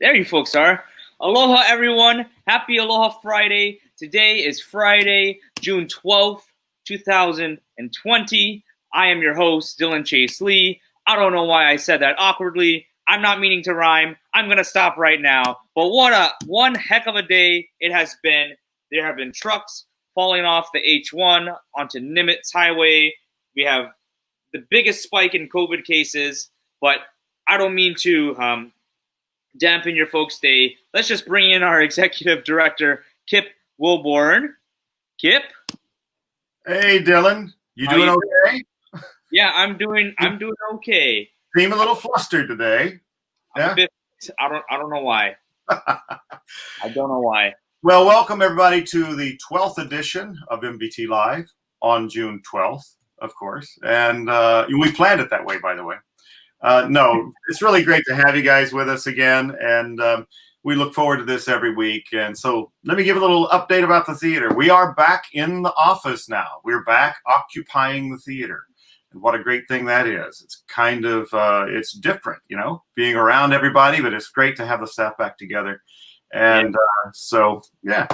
There you folks are. Aloha, everyone. Happy Aloha Friday. Today is Friday, June 12th, 2020. I am your host, Dylan Chase Lee. I don't know why I said that awkwardly. I'm not meaning to rhyme. I'm going to stop right now. But one heck of a day it has been. There have been trucks falling off the H1 onto Nimitz Highway. We have the biggest spike in COVID cases, but I don't mean to dampen your folks' day. Let's just bring in our executive director, Kip Wilborn. Kip? Hey, Dylan. You doing okay? Yeah, I'm doing okay. Seem a little flustered today. Yeah? I don't know why. I don't know why. Well, welcome everybody to the 12th edition of MVT Live on June 12th, of course. And we planned it that way, by the way. No, it's really great to have you guys with us again. And we look forward to this every week. And so let me give a little update about the theater. We are back in the office now. We're back occupying the theater. And what a great thing that is. It's kind of, it's different, you know, being around everybody, but it's great to have the staff back together. And so, yeah.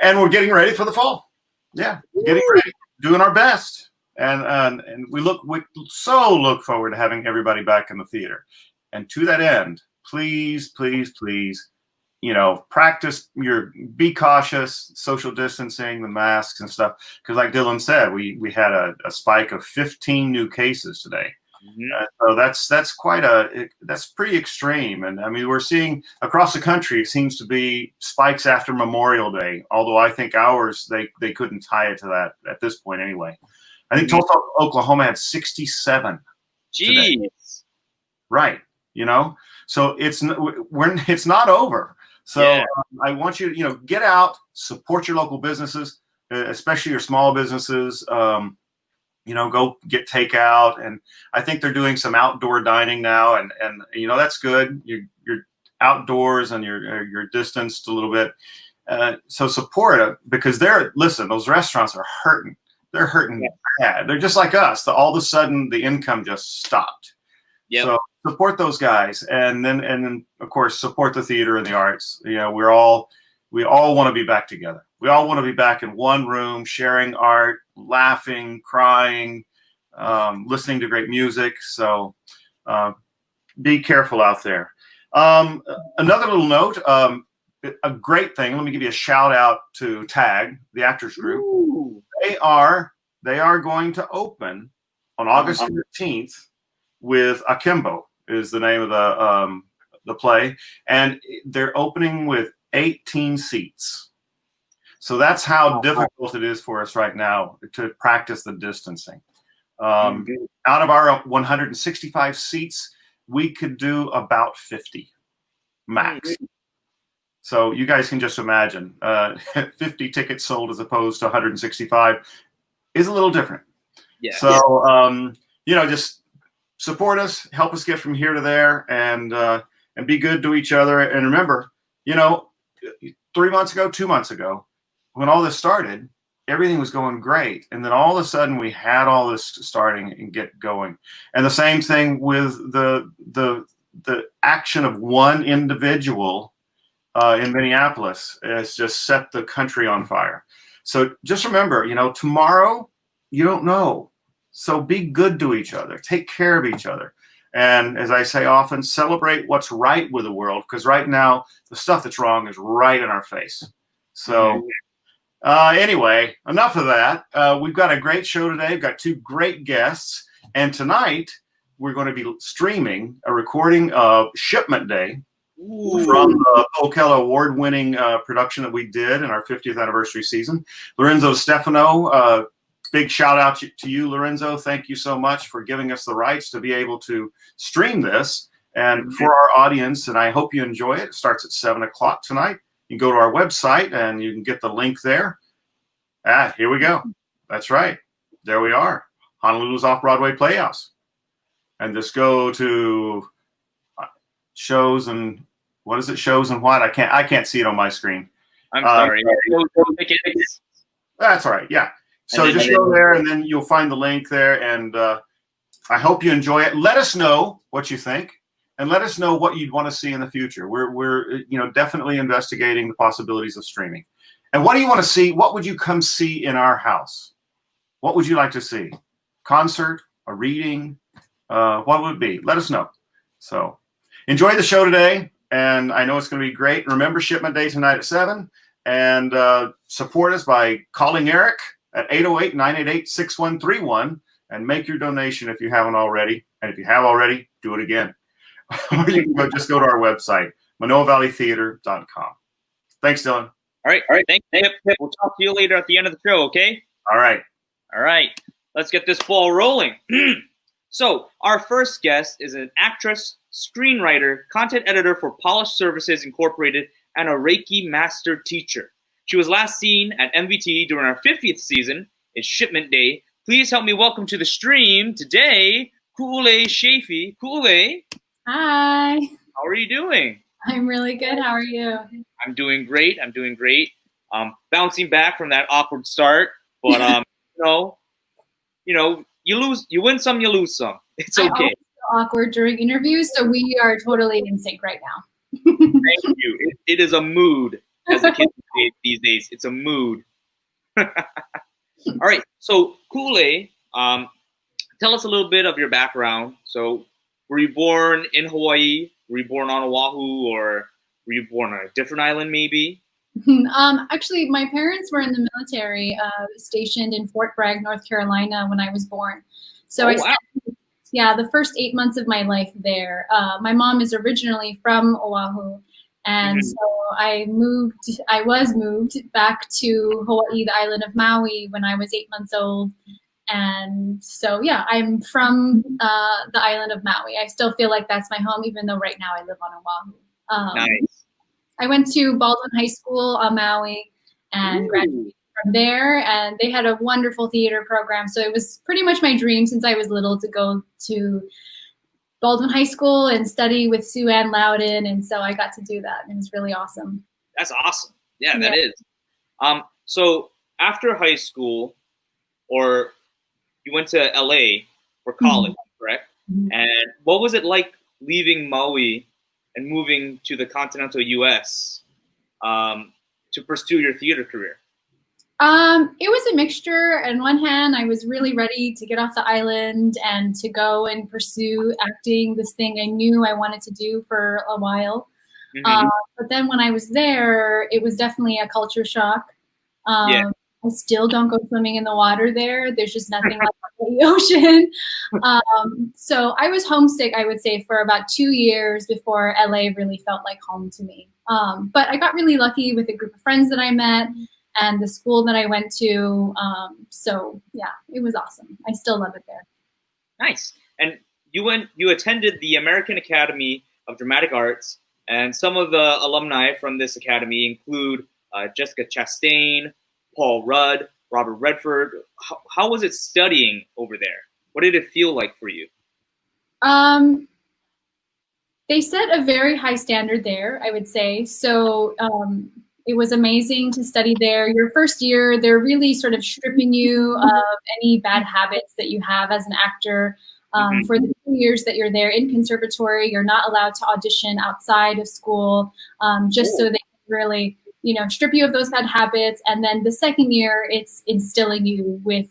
And we're getting ready for the fall. Yeah, getting ready, doing our best. And we so look forward to having everybody back in the theater. And to that end, please, please, please, you know, be cautious, social distancing, the masks and stuff. Because like Dylan said, we had a spike of 15 new cases today. So that's pretty extreme. And I mean, we're seeing across the country, it seems to be spikes after Memorial Day. Although I think ours, they couldn't tie it to that at this point anyway. I think Tulsa, Oklahoma had 67. Jeez. Today. Right. You know, so it's not over. So I want you to, you know, get out, support your local businesses, especially your small businesses. You know, go get takeout, and I think they're doing some outdoor dining now, and you know that's good. You're outdoors and you're distanced a little bit. So support it because those restaurants are hurting. They're hurting bad. They're just like us. All of a sudden, the income just stopped. Yep. So support those guys, and then of course support the theater and the arts. You know, we all want to be back together. We all want to be back in one room, sharing art, laughing, crying, listening to great music. So be careful out there. Another little note, a great thing. Let me give you a shout out to TAG, the actors group. Ooh. They are going to open on August 15th with Akimbo is the name of the play, and they're opening with 18 seats. So that's how difficult it is for us right now to practice the distancing. Out of our 165 seats, we could do about 50 max. So you guys can just imagine 50 tickets sold as opposed to 165 is a little different. Yeah. So, you know, just support us, help us get from here to there, and be good to each other. And remember, you know, 2 months ago, when all this started, everything was going great. And then all of a sudden we had all this starting and get going. And the same thing with the action of one individual in Minneapolis has just set the country on fire. So just remember, you know, tomorrow you don't know. So be good to each other. Take care of each other. And as I say often, celebrate what's right with the world, because right now the stuff that's wrong is right in our face. So anyway, enough of that. We've got a great show today. We've got 2 great guests. And tonight we're going to be streaming a recording of Shipment Day from the Ocala award-winning production that we did in our 50th anniversary season. Lorenzo Stefano, big shout out to you, Lorenzo. Thank you so much for giving us the rights to be able to stream this. And for our audience, and I hope you enjoy it, it starts at 7 o'clock tonight. You can go to our website and you can get the link there. Here we go. That's right. There we are. Honolulu's Off-Broadway Playhouse. And just go to shows and what is it? Shows and what? I can't see it on my screen. I'm sorry. That's all right. Yeah. So just go there and then you'll find the link there. And I hope you enjoy it. Let us know what you think. And let us know what you'd want to see in the future. We're you know, definitely investigating the possibilities of streaming. And what do you want to see? What would you come see in our house? What would you like to see? Concert, a reading? What would it be? Let us know. So enjoy the show today. And I know it's going to be great. Remember Shipment Day tonight at 7. And support us by calling Eric at 808-988-6131 and make your donation if you haven't already. And if you have already, do it again. Or you can just go to our website, manoavalleytheater.com. Thanks, Dylan. All right. Thanks, Pip. We'll talk to you later at the end of the show, okay? All right. Let's get this ball rolling. So our first guest is an actress, screenwriter, content editor for Polished Services Incorporated, and a Reiki master teacher. She was last seen at MVT during our 50th season. It's Shipment Day. Please help me welcome to the stream today, Ulei Shafee. Ulei. Hi. How are you doing? I'm really good. How are you? I'm doing great. I'm doing great. Bouncing back from that awkward start, but you know, you lose, you win some, you lose some. It's I okay. always feel awkward during interviews, so we are totally in sync right now. Thank you. It is a mood, as the kids say these days. It's a mood. All right. So, Kool-Aid, tell us a little bit of your background. So, were you born in Hawaii? Were you born on Oahu, or were you born on a different island, maybe? Actually, my parents were in the military, stationed in Fort Bragg, North Carolina, when I was born. So Oh, wow. yeah, the first 8 months of my life there. My mom is originally from Oahu, and Mhm. so I was moved back to Hawaii, the island of Maui, when I was 8 months old. And so, yeah, I'm from the island of Maui. I still feel like that's my home, even though right now I live on Oahu. Nice. I went to Baldwin High School on Maui and Ooh. graduated from there. And they had a wonderful theater program. So it was pretty much my dream since I was little to go to Baldwin High School and study with Sue Ann Loudon. And so I got to do that. And it was really awesome. That's awesome. Yeah, Yeah. that is. So after high school, or you went to LA for college, correct? Mhm. And what was it like leaving Maui and moving to the continental U.S. To pursue your theater career? It was a mixture. On one hand, I was really ready to get off the island and to go and pursue acting, this thing I knew I wanted to do for a while. Mm-hmm. But then when I was there, it was definitely a culture shock. Yeah. I still don't go swimming in the water there. There's just nothing like the ocean. So I was homesick, I would say, for about 2 years before LA really felt like home to me. But I got really lucky with a group of friends that I met and the school that I went to. So yeah, it was awesome. I still love it there. Nice. And you attended the American Academy of Dramatic Arts, and some of the alumni from this academy include Jessica Chastain, Paul Rudd, Robert Redford. How was it studying over there? What did it feel like for you? Um, they set a very high standard there, I would say. So it was amazing to study there. Your first year, they're really sort of stripping you of any bad habits that you have as an actor. Mm-hmm. For the 2 years that you're there in conservatory, you're not allowed to audition outside of school, just so they can really, strip you of those bad habits. And then the second year, it's instilling you with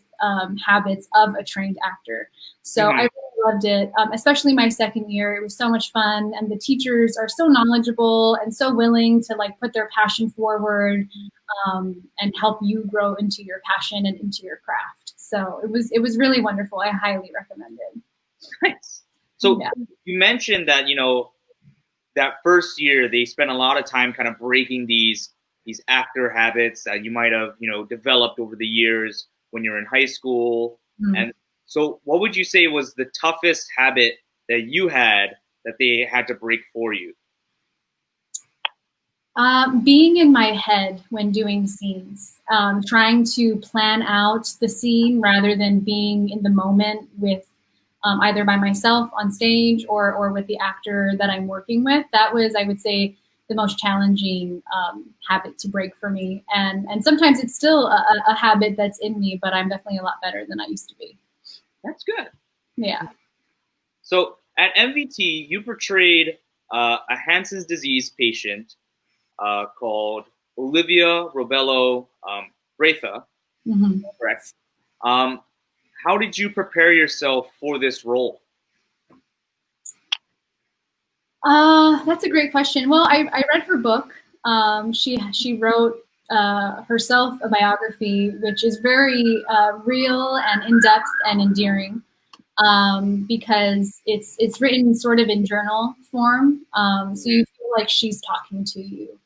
habits of a trained actor. So I really loved it, especially my second year. It was so much fun, and the teachers are so knowledgeable and so willing to put their passion forward and help you grow into your passion and into your craft. So it was really wonderful. I highly recommend it. Nice. So Yeah. you mentioned that that first year they spent a lot of time kind of breaking these actor habits that you might have developed over the years when you're in high school. Mhm. And so what would you say was the toughest habit that you had that they had to break for you? Being in my head when doing scenes, trying to plan out the scene rather than being in the moment with either by myself on stage or with the actor that I'm working with. That was, I would say, the most challenging habit to break for me. And sometimes it's still a habit that's in me, but I'm definitely a lot better than I used to be. That's good. Yeah. So at MVT, you portrayed a Hansen's disease patient called Olivia Robello Breitha, Mm-hmm. correct? How did you prepare yourself for this role? That's a great question. Well, I read her book. She wrote herself a biography, which is very real and in depth and endearing, because it's written sort of in journal form, so you feel like she's talking to you.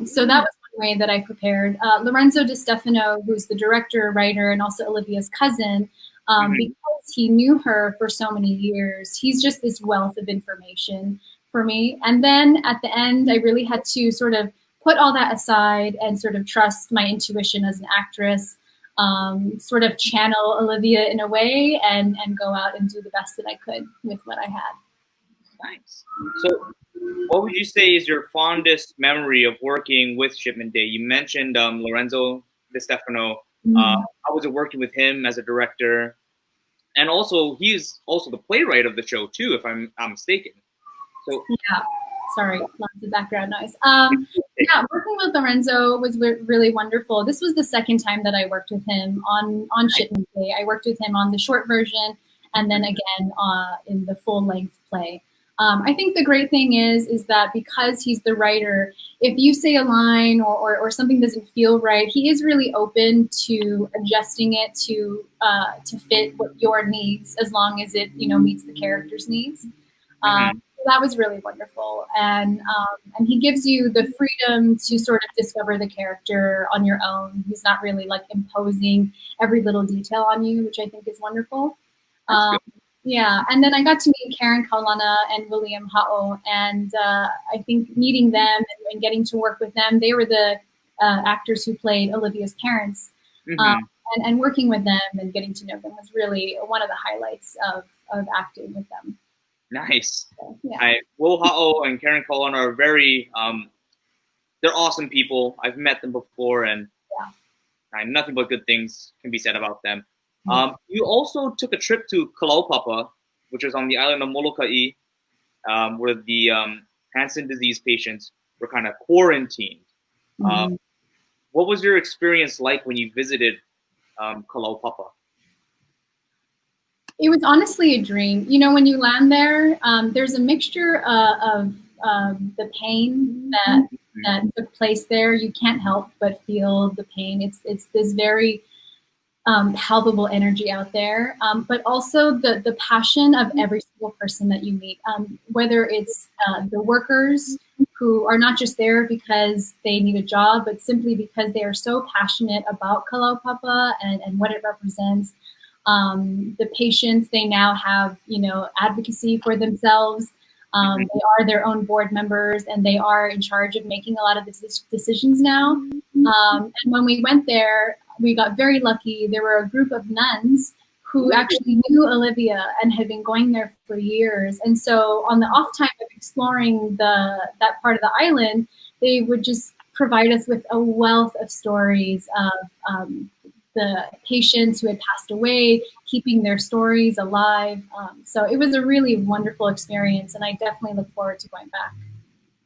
So that was one way that I prepared. Lorenzo Di Stefano, who's the director, writer, and also Olivia's cousin, because he knew her for so many years, he's just this wealth of information for me. And then at the end, I really had to sort of put all that aside and sort of trust my intuition as an actress, sort of channel Olivia in a way and go out and do the best that I could with what I had. Nice. So what would you say is your fondest memory of working with Shipment Day? You mentioned Lorenzo Di Stefano. How was it working with him as a director? And also, he's also the playwright of the show too, if I'm not mistaken. So yeah, sorry, lots of background noise. Yeah, working with Lorenzo was really wonderful. This was the second time that I worked with him on Shipment Day. I worked with him on the short version, and then again in the full-length play. I think the great thing is that because he's the writer, if you say a line or something doesn't feel right, he is really open to adjusting it to fit what your needs, as long as it meets the character's needs. That was really wonderful, and he gives you the freedom to sort of discover the character on your own. He's not really like imposing every little detail on you, which I think is wonderful. Yeah, and then I got to meet Karen Kaulana and William Ha'o, and I think meeting them and getting to work with them, they were the actors who played Olivia's parents, and working with them and getting to know them was really one of the highlights of acting with them. Nice. So, yeah. Will Ha'o and Karen Kaulana are very, they're awesome people. I've met them before, and nothing but good things can be said about them. You also took a trip to Kalaupapa, which is on the island of Molokai, where the Hansen disease patients were kind of quarantined. What was your experience like when you visited Kalaupapa? It was honestly a dream. When you land there, there's a mixture of the pain that took place there. You can't help but feel the pain. It's this very palpable energy out there, but also the passion of every single person that you meet, whether it's the workers who are not just there because they need a job, but simply because they are so passionate about Kalaupapa and what it represents. The patients, they now have, advocacy for themselves. They are their own board members, and they are in charge of making a lot of the decisions now. And when we went there, we got very lucky. There were a group of nuns who actually knew Olivia and had been going there for years. And so on the off time of exploring that part of the island, they would just provide us with a wealth of stories of the patients who had passed away, keeping their stories alive. So it was a really wonderful experience, and I definitely look forward to going back.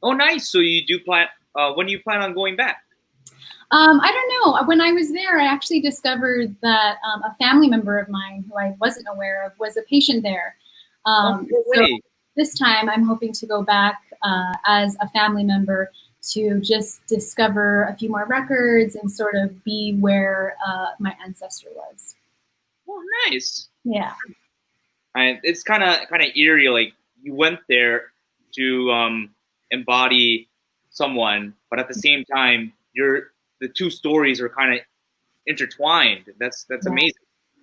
Oh, nice. So you do plan, when do you plan on going back? I don't know. When I was there, I actually discovered that a family member of mine who I wasn't aware of was a patient there. So this time I'm hoping to go back as a family member to just discover a few more records and sort of be where my ancestor was. Oh, nice. Yeah. And it's kind of eerie. Like, you went there to embody someone, but at the same time, the two stories are kind of intertwined. That's amazing.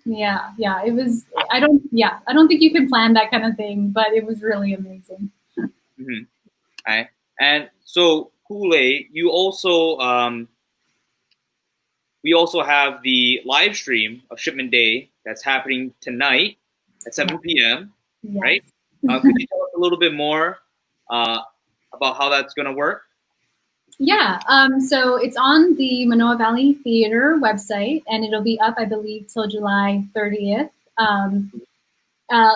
Yeah, it was. I don't think you can plan that kind of thing, but it was really amazing. Okay. And so, ulei, you also we also have the live stream of Shipment Day that's happening tonight at 7 p.m. Yes. Right? Could you tell us a little bit more about how that's going to work? Yeah, so it's on the Manoa Valley Theater website, and it'll be up, I believe, till July 30th.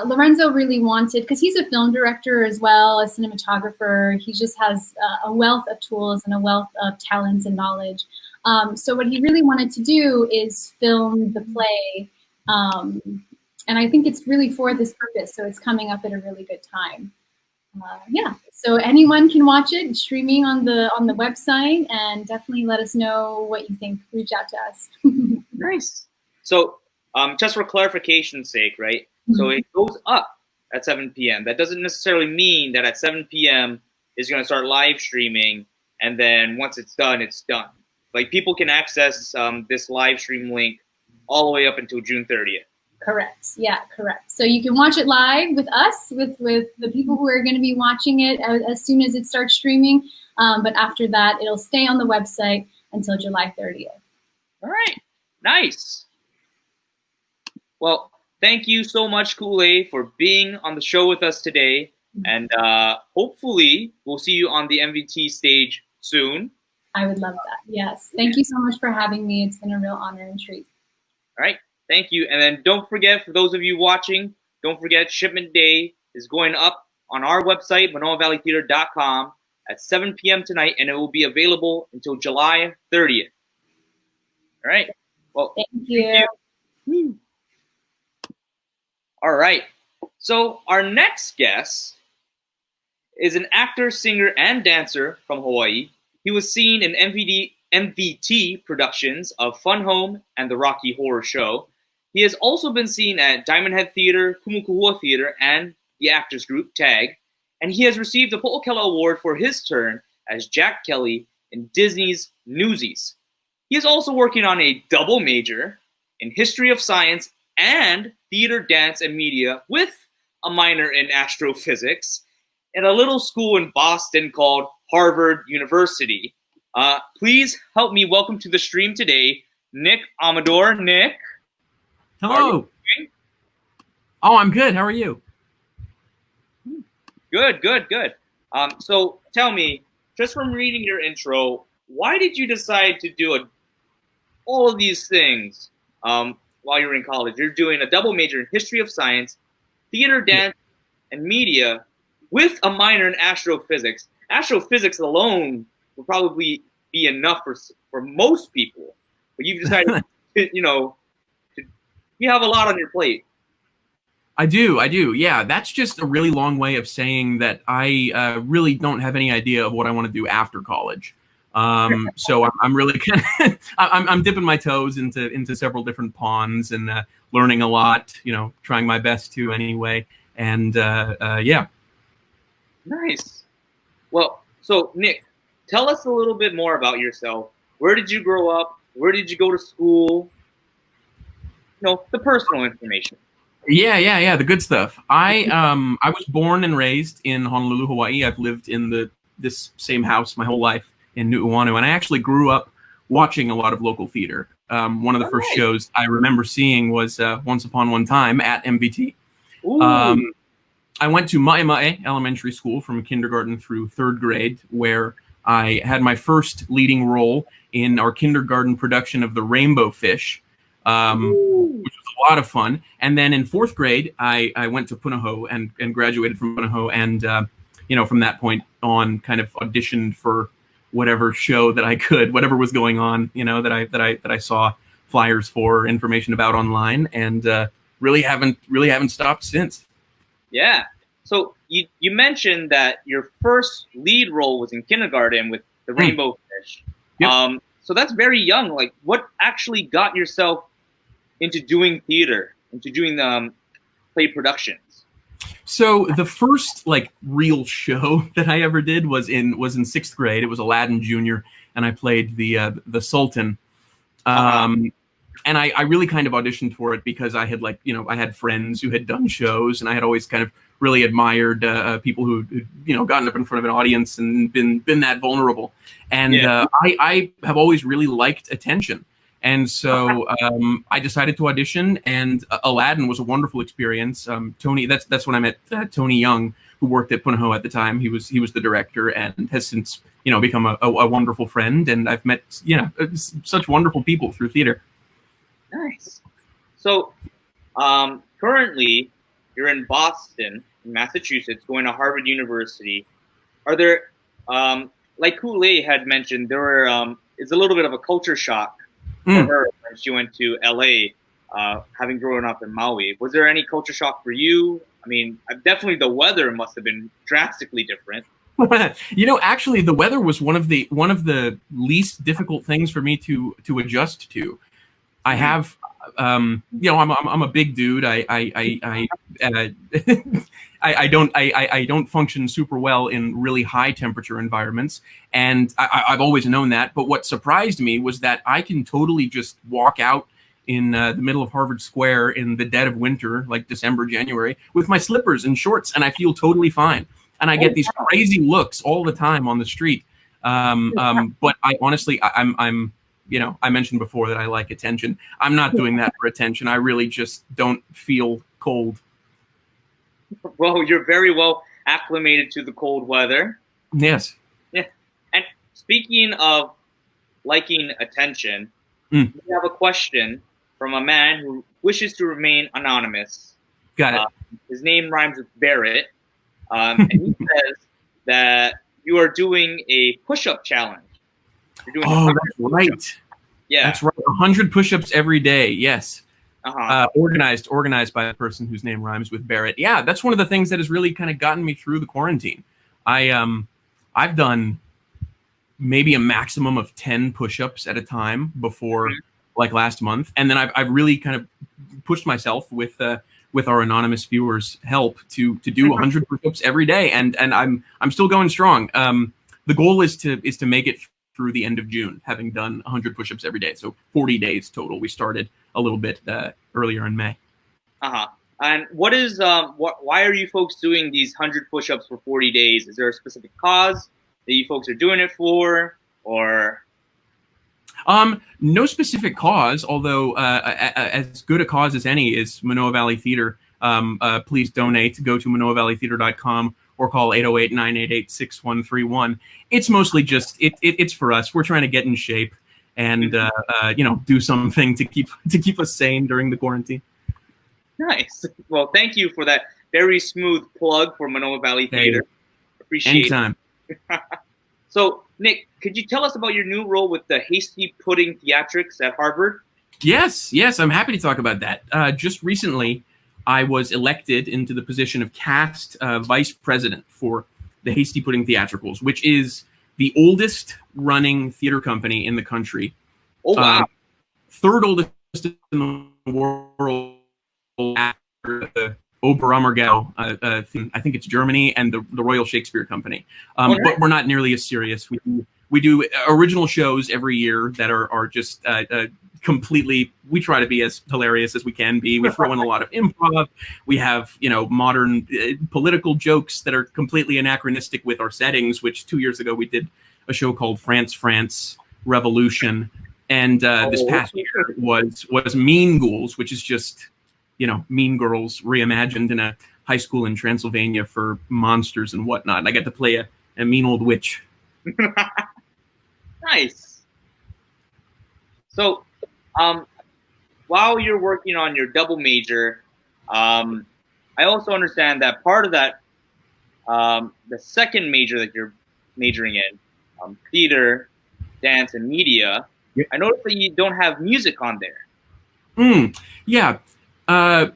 Lorenzo really wanted, because he's a film director as well, a cinematographer. He just has a wealth of tools and a wealth of talents and knowledge. So what he really wanted to do is film the play, and I think it's really for this purpose. So it's coming up at a really good time. Yeah, so anyone can watch it streaming on the website, and definitely let us know what you think. Reach out to us. Nice. So just for clarification's sake, right? So it goes up at 7 p.m. That doesn't necessarily mean that at 7 p.m. is going to start live streaming, and then once it's done, it's done. Like, people can access this live stream link all the way up until June 30th. Correct. Yeah, correct. So you can watch it live with us, with the people who are going to be watching it as soon as it starts streaming. But after that, it'll stay on the website until July 30th. All right. Nice. Well, thank you so much, ulei, for being on the show with us today. And hopefully we'll see you on the MVT stage soon. I would love that. Yes. Thank you so much for having me. It's been a real honor and treat. All right. Thank you. And then don't forget, for those of you watching, don't forget Shipment Day is going up on our website, ManoaValleyTheater.com at 7 p.m. tonight, and it will be available until July 30th. All right. Well, thank you. All right. So our next guest is an actor, singer, and dancer from Hawaii. He was seen in MVT productions of Fun Home and The Rocky Horror Show. He has also been seen at Diamond Head Theater, Kumukuhua Theater, and the Actors Group, TAG. And he has received a Po'okela Award for his turn as Jack Kelly in Disney's Newsies. He is also working on a double major in History of Science and Theater, Dance, and Media with a minor in astrophysics in a little school in Boston called Harvard University. Please help me welcome to the stream today, Nick Amador. Nick. Hello. Oh, I'm good. How are you? Good. So tell me, just from reading your intro, why did you decide to do all of these things while you were in college? You're doing a double major in History of Science, Theater, Dance, and Media with a minor in astrophysics. Astrophysics alone would probably be enough for most people, but you've decided, you have a lot on your plate. I do. Yeah, that's just a really long way of saying that I really don't have any idea of what I want to do after college. So I'm really kind of I'm dipping my toes into several different ponds and learning a lot. Trying my best to anyway. And yeah. Nice. Well, so Nick, tell us a little bit more about yourself. Where did you grow up? Where did you go to school? The personal information. Yeah, the good stuff. I was born and raised in Honolulu, Hawaii. I've lived in this same house my whole life in Nu'uanu, and I actually grew up watching a lot of local theater. One of the first shows I remember seeing was Once Upon One Time at MVT. I went to Ma'ema'e Elementary School from kindergarten through third grade, where I had my first leading role in our kindergarten production of The Rainbow Fish, which was a lot of fun. And then in fourth grade, I went to Punahou and graduated from Punahou, and from that point on, kind of auditioned for whatever show that I could, whatever was going on, that I saw flyers for, information about online, and really haven't stopped since. Yeah. So you mentioned that your first lead role was in kindergarten with The Rainbow Fish. Yep. So that's very young. Like, what actually got yourself into doing theater, into doing play productions? So the first real show that I ever did was in sixth grade. It was Aladdin Jr., and I played the Sultan. And I really kind of auditioned for it because I had I had friends who had done shows, and I had always kind of really admired people who gotten up in front of an audience and been that vulnerable. And I have always really liked attention. And so I decided to audition, and Aladdin was a wonderful experience. Tony, that's when I met Tony Young, who worked at Punahou at the time. He was the director, and has since become a wonderful friend. And I've met such wonderful people through theater. Nice. So currently you're in Boston, Massachusetts, going to Harvard University. Are there, like Ulei had mentioned, there were it's a little bit of a culture shock for her when she went to LA, having grown up in Maui. Was there any culture shock for you? I mean, definitely the weather must have been drastically different. Actually, the weather was one of the least difficult things for me to adjust to. I have, I'm a big dude. I don't function super well in really high temperature environments, and I've always known that. But what surprised me was that I can totally just walk out in the middle of Harvard Square in the dead of winter, like December, January, with my slippers and shorts, and I feel totally fine. And I get these crazy looks all the time on the street. But I honestly, I'm. I mentioned before that I like attention. I'm not doing that for attention. I really just don't feel cold. Well, you're very well acclimated to the cold weather. Yes. Yeah. And speaking of liking attention, Mm. we have a question from a man who wishes to remain anonymous. Got it. His name rhymes with Barrett. And he says that you are doing a push-up challenge. You're doing Oh, 100 that's right. push-ups. Yeah. That's right. 100 push-ups every day. Yes. Uh-huh. Organized by the person whose name rhymes with Barrett. Yeah, that's one of the things that has really kind of gotten me through the quarantine. I've done maybe a maximum of 10 push-ups at a time before, like last month, and then I've really kind of pushed myself with our anonymous viewers' help to do 100 push-ups every day, and I'm still going strong. The goal is to make it through the end of June, having done 100 push-ups every day. So 40 days total. We started a little bit earlier in May. Uh-huh. And what is why are you folks doing these 100 push-ups for 40 days? Is there a specific cause that you folks are doing it for, or? No specific cause, although as good a cause as any is Manoa Valley Theater. Please donate. Go to manoavalleytheater.com or call 808-988-6131. It's mostly just it's for us. We're trying to get in shape and do something to keep us sane during the quarantine. Nice. Well, thank you for that very smooth plug for Manoa Valley Theater. Appreciate Anytime. it. So, Nick, could you tell us about your new role with the Hasty Pudding Theatrics at Harvard? Yes, I'm happy to talk about that. Just recently, I was elected into the position of cast vice president for the Hasty Pudding Theatricals, which is the oldest running theater company in the country. Oh, wow. Third oldest in the world after the Oberammergau, I think it's Germany, and the Royal Shakespeare Company. But we're not nearly as serious. We do original shows every year that are just completely. We try to be as hilarious as we can be. We throw in a lot of improv. We have modern political jokes that are completely anachronistic with our settings. Which 2 years ago we did a show called France Revolution, and this past year was Mean Ghouls, which is just Mean Girls reimagined in a high school in Transylvania for monsters and whatnot. And I got to play a mean old witch. Nice. So, while you're working on your double major, I also understand that part of that, the second major that you're majoring in, theater, dance, and media, yep. I noticed that you don't have music on there. Yeah. I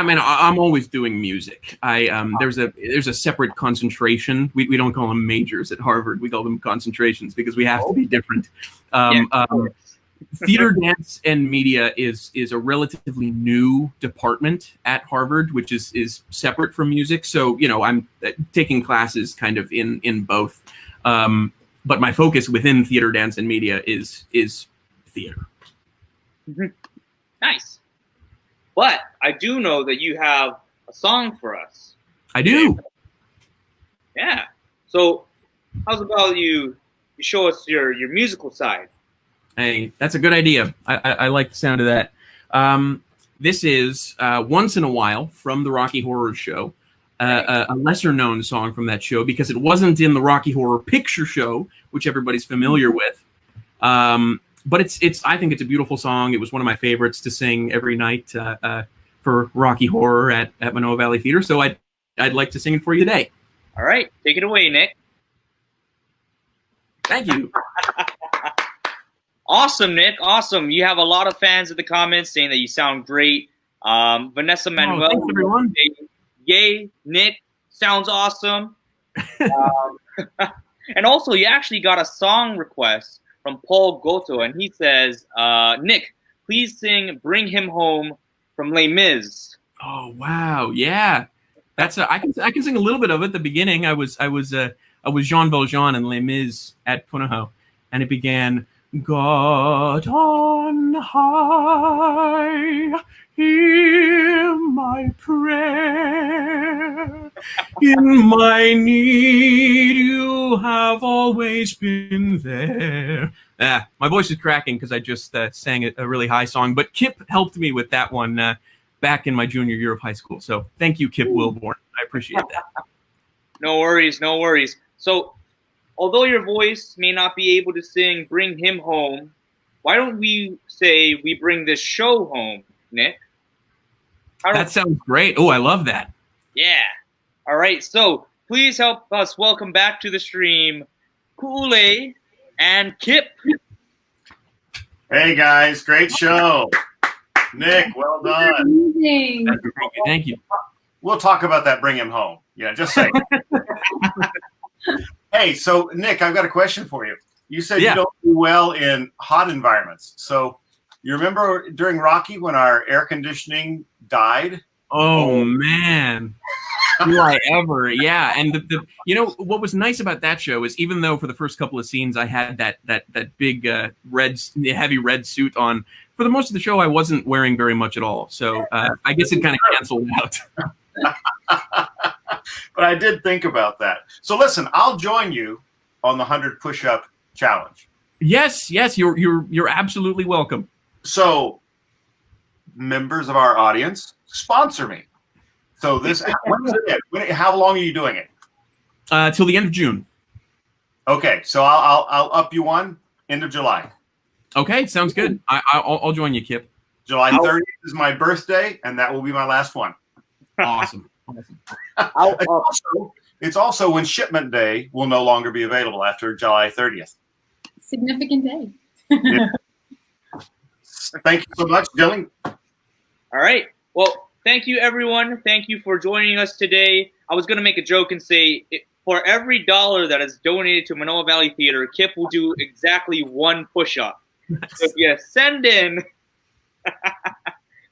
mean, I'm always doing music. There's a separate concentration. We don't call them majors at Harvard. We call them concentrations because we have to be different. Theater, dance, and media is a relatively new department at Harvard, which is separate from music. So I'm taking classes kind of in both. But my focus within theater, dance, and media is theater. Mm-hmm. Nice. But I do know that you have a song for us. I do. Yeah. So how's about you show us your musical side? Hey, that's a good idea. I like the sound of that. This is Once in a While from the Rocky Horror Show, a lesser-known song from that show because it wasn't in the Rocky Horror Picture Show, which everybody's familiar with. But I think it's a beautiful song. It was one of my favorites to sing every night for Rocky Horror at Manoa Valley Theater. So I'd like to sing it for you today. All right, take it away, Nick. Thank you. Awesome, Nick. Awesome. You have a lot of fans in the comments saying that you sound great. Vanessa Manuel. Thanks, everyone. Yay, Nick. Sounds awesome. And also, you actually got a song request from Paul Goto, and he says, Nick, please sing "Bring Him Home" from Les Mis. Oh wow, yeah, that's I can sing a little bit of it. At the beginning, I was Jean Valjean in Les Mis at Punahou, and it began, God on high, hear my prayer. In my need, you have always been there. My voice is cracking because I just sang a really high song, but Kip helped me with that one back in my junior year of high school. So thank you, Kip Wilborn. I appreciate that. No worries, no worries. So, although your voice may not be able to sing Bring Him Home, why don't we say we bring this show home, Nick? That sounds great. Oh, I love that. Yeah. All right, so please help us welcome back to the stream Ulei and Kip. Hey, guys. Great show. Nick, well done. Amazing. Thank you. We'll talk about that. Bring him home. Yeah, just say. Hey, so Nick, I've got a question for you. You said you don't do well in hot environments. So you remember during Rocky when our air conditioning died? Oh man. Do I ever? Yeah. And the you know what was nice about that show is even though for the first couple of scenes I had that big heavy red suit on, for the most of the show I wasn't wearing very much at all. So I guess it kind of canceled out. But I did think about that. So listen, I'll join you on the 100 push-up challenge. Yes, you're absolutely welcome. So members of our audience, sponsor me. So this, when is it? How long are you doing it? Till the end of June. Okay, so I'll up you one end of July. Okay, sounds good. I'll join you, Kip. July 30th is my birthday, and that will be my last one. Awesome. It's also when shipment day will no longer be available after July 30th. Significant day. Yeah. Thank you so much, Dylan. All right. Well, thank you, everyone. Thank you for joining us today. I was going to make a joke and say, for every $1 that is donated to Manoa Valley Theater, Kip will do exactly one push-up. So if you send in,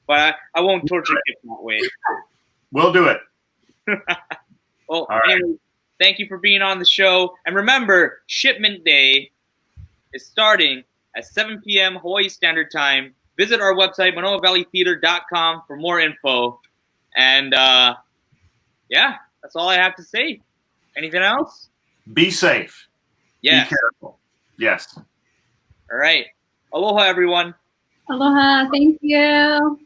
but I won't torture Kip that way. We'll do it. Well, anyway, thank you for being on the show. And remember, shipment day is starting at 7 p.m. Hawaii Standard Time. Visit our website, manoavalleytheater.com, for more info. And, yeah, that's all I have to say. Anything else? Be safe. Yes. Be careful. Yes. All right. Aloha, everyone. Aloha. Thank you.